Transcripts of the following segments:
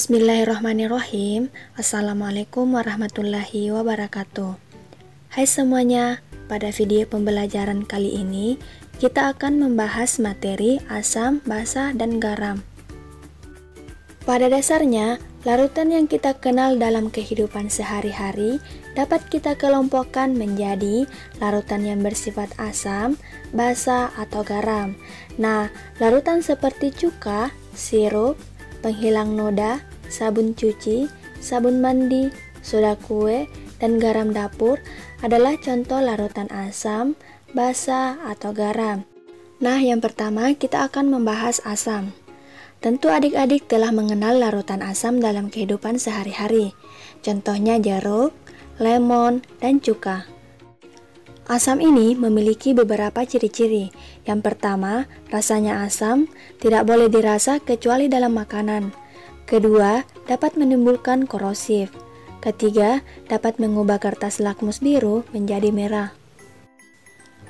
Bismillahirrahmanirrahim. Assalamualaikum warahmatullahi wabarakatuh. Hai semuanya, pada video pembelajaran kali ini kita akan membahas materi asam, basa, dan garam. Pada dasarnya, larutan yang kita kenal dalam kehidupan sehari-hari dapat kita kelompokkan menjadi larutan yang bersifat asam, basa, atau garam. Nah, larutan seperti cuka, sirup, penghilang noda, sabun cuci, sabun mandi, soda kue, dan garam dapur adalah contoh larutan asam, basa, atau garam. Nah, yang pertama kita akan membahas asam. Tentu adik-adik telah mengenal larutan asam dalam kehidupan sehari-hari. Contohnya jeruk, lemon, dan cuka. Asam ini memiliki beberapa ciri-ciri. Yang pertama, rasanya asam, tidak boleh dirasa kecuali dalam makanan. Kedua, dapat menimbulkan korosif. Ketiga, dapat mengubah kertas lakmus biru menjadi merah.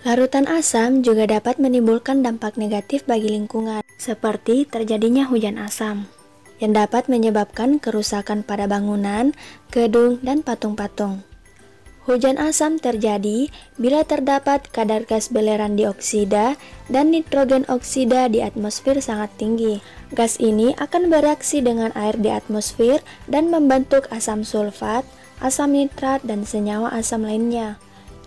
Larutan asam juga dapat menimbulkan dampak negatif bagi lingkungan, seperti terjadinya hujan asam, yang dapat menyebabkan kerusakan pada bangunan, gedung, dan patung-patung. Hujan asam terjadi bila terdapat kadar gas belerang dioksida dan nitrogen oksida di atmosfer sangat tinggi. Gas ini akan bereaksi dengan air di atmosfer dan membentuk asam sulfat, asam nitrat, dan senyawa asam lainnya.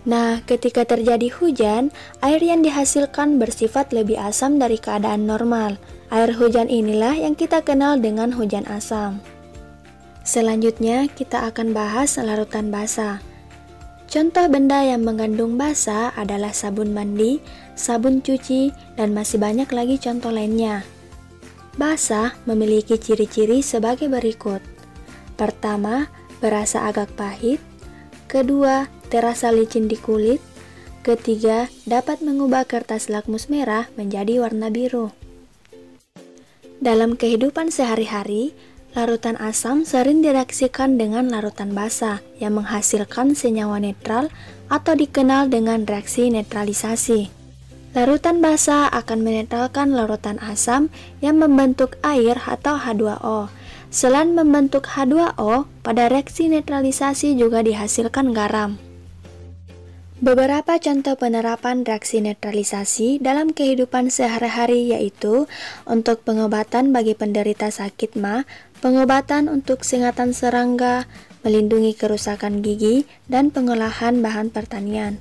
Nah, ketika terjadi hujan, air yang dihasilkan bersifat lebih asam dari keadaan normal. Air hujan inilah yang kita kenal dengan hujan asam. Selanjutnya, kita akan bahas larutan basa. Contoh benda yang mengandung basa adalah sabun mandi, sabun cuci, dan masih banyak lagi contoh lainnya. Basa memiliki ciri-ciri sebagai berikut. Pertama, berasa agak pahit. Kedua, terasa licin di kulit. Ketiga, dapat mengubah kertas lakmus merah menjadi warna biru. Dalam kehidupan sehari-hari, larutan asam sering direaksikan dengan larutan basa yang menghasilkan senyawa netral atau dikenal dengan reaksi netralisasi. Larutan basa akan menetralkan larutan asam yang membentuk air atau H2O. Selain membentuk H2O, pada reaksi netralisasi juga dihasilkan garam. Beberapa contoh penerapan reaksi netralisasi dalam kehidupan sehari-hari yaitu untuk pengobatan bagi penderita sakit MA, pengobatan untuk sengatan serangga, melindungi kerusakan gigi, dan pengolahan bahan pertanian.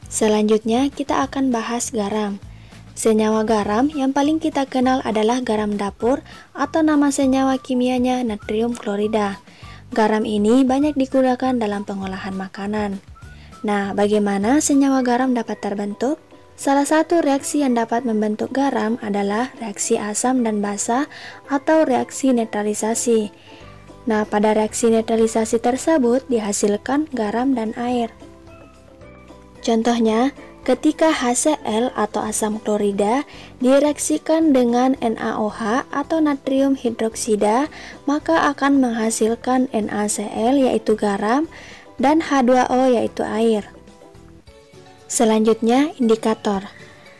Selanjutnya kita akan bahas garam. Senyawa garam yang paling kita kenal adalah garam dapur atau nama senyawa kimianya natrium klorida. Garam ini banyak digunakan dalam pengolahan makanan. Nah, bagaimana senyawa garam dapat terbentuk? Salah satu reaksi yang dapat membentuk garam adalah reaksi asam dan basa atau reaksi netralisasi. Nah, pada reaksi netralisasi tersebut dihasilkan garam dan air. Contohnya, ketika HCl atau asam klorida direaksikan dengan NaOH atau natrium hidroksida, maka akan menghasilkan NaCl yaitu garam dan H2O yaitu air. Selanjutnya, indikator.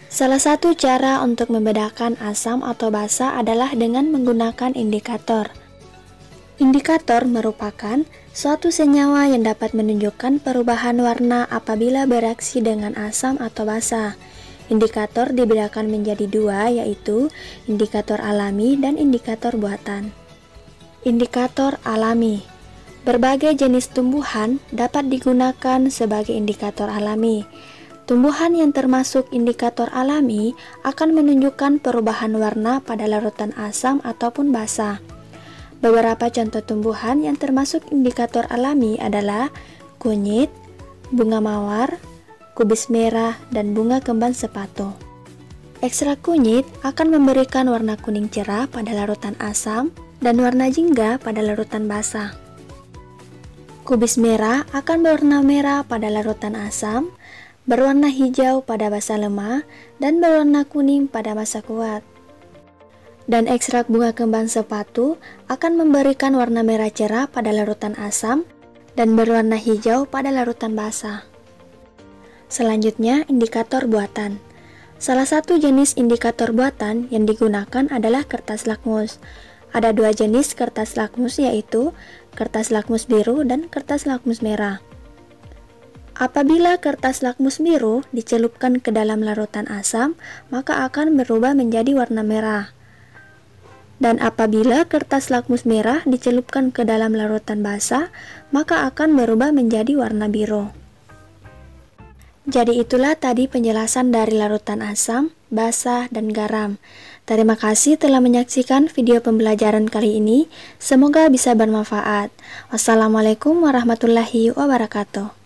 Salah satu cara untuk membedakan asam atau basa adalah dengan menggunakan indikator. Indikator merupakan suatu senyawa yang dapat menunjukkan perubahan warna apabila bereaksi dengan asam atau basa. Indikator dibedakan menjadi dua, yaitu indikator alami dan indikator buatan. Indikator alami. Berbagai jenis tumbuhan dapat digunakan sebagai indikator alami. Tumbuhan yang termasuk indikator alami akan menunjukkan perubahan warna pada larutan asam ataupun basa. Beberapa contoh tumbuhan yang termasuk indikator alami adalah kunyit, bunga mawar, kubis merah, dan bunga kembang sepatu. Ekstrak kunyit akan memberikan warna kuning cerah pada larutan asam dan warna jingga pada larutan basa. Kubis merah akan berwarna merah pada larutan asam, berwarna hijau pada basa lemah, dan berwarna kuning pada basa kuat. Dan ekstrak bunga kembang sepatu akan memberikan warna merah cerah pada larutan asam dan berwarna hijau pada larutan basa. Selanjutnya, indikator buatan. Salah satu jenis indikator buatan yang digunakan adalah kertas lakmus. Ada dua jenis kertas lakmus, yaitu kertas lakmus biru dan kertas lakmus merah. Apabila kertas lakmus biru dicelupkan ke dalam larutan asam, maka akan berubah menjadi warna merah. Dan apabila kertas lakmus merah dicelupkan ke dalam larutan basah, maka akan berubah menjadi warna biru. Jadi itulah tadi penjelasan dari larutan asam, basa, dan garam. Terima kasih telah menyaksikan video pembelajaran kali ini. Semoga bisa bermanfaat. Wassalamualaikum warahmatullahi wabarakatuh.